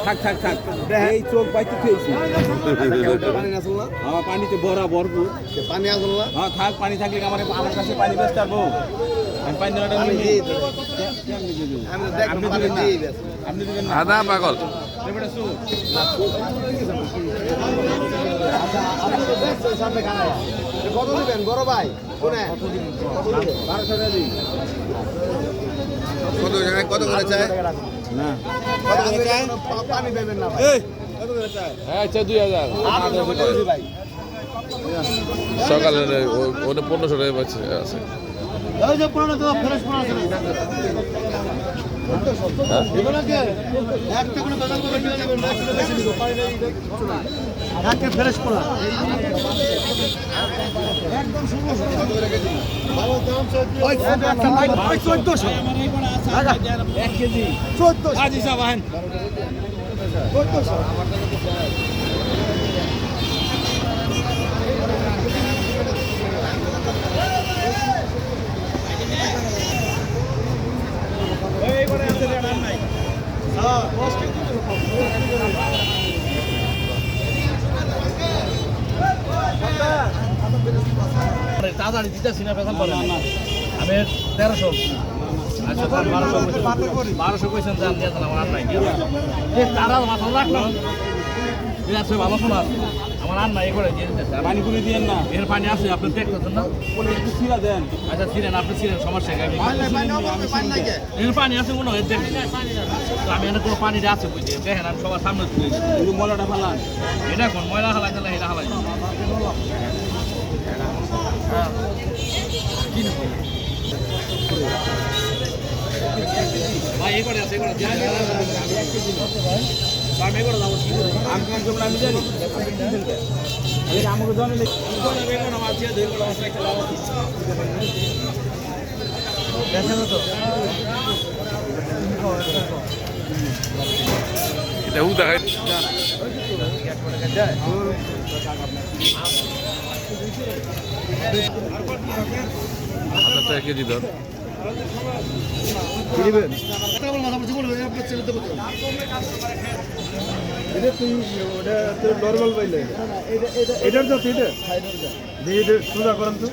থাক থাক থাক এই চোখ বাইতে খেয়েছি আমার পানিতে ভরা ভরপুর পানি আসল না হ্যাঁ থাক পানি থাকলে আমার আমার কাছে পানি বেচতে পারবো আমি পানি দেওয়াটা আপনি দিবেন না আদা পাগল কত দিবেন বড় ভাই কত জায়গায় কত করে চায় না পানি দেবেন না ভাই কত করে চাই আচ্ছা 2000 ভাই সকালে ওটা 1500 টাকা পাচ্ছে আছে ওই যে পুরনো তো ফ্রেশ পুরনো আছে এগুলো কি একটা কোনো বাজার করে কিনে নেবেন না কিলো বেশি দিব পানি নেই একটা ফ্রেশ পুরনো একদম শুভ কত করে কেজি ভালো দাম ওই একটা লাইট 1400 টাকা 1 কেজি 1400 আজি সাবান 1400 তাড়াতাড়ি দিতেছি না বেতন পাবেন আমি 1300 আচ্ছা 1200 কইছেন দাম দিয়ে দিলাম আর নাই এই তারা মাথা রাখলাম ঠিক আছে ভালো শোনা আমার আর নাই করে দিয়ে দিতেছে পানি পুরি দিয়েন না এর পানি আছে আপনি দেখতেছেন না একটু ছিলা দেন আচ্ছা ছিলেন আপনি ছিলেন সমস্যা কি এর পানি আছে মনে হয় দেখেন আমি এনে কোনো পানি আছে বুঝতে দেখেন আমি সবার সামনে তুলে একটু ময়লাটা ফালান এটা কোন ময়লা হালাই দিলে এটা হালাই ভাই এই করে আছে এই করে আমি এই করে যাবো কি করে আমি কাজ করবো আমি জানি আমাকে জানি বেগুন আমার দিয়ে দুই করে আছে একটা লাভ দেখেন তো এটা উ দেখায় টাকা কেজি ধর দিবেন কেবল মাথা পড়ছে বলবেন আপনার ছেলে তো বলতে এটা তুই ওটা তো নরমাল পাইলে এটা এটার যা এটা সোজা করেন তো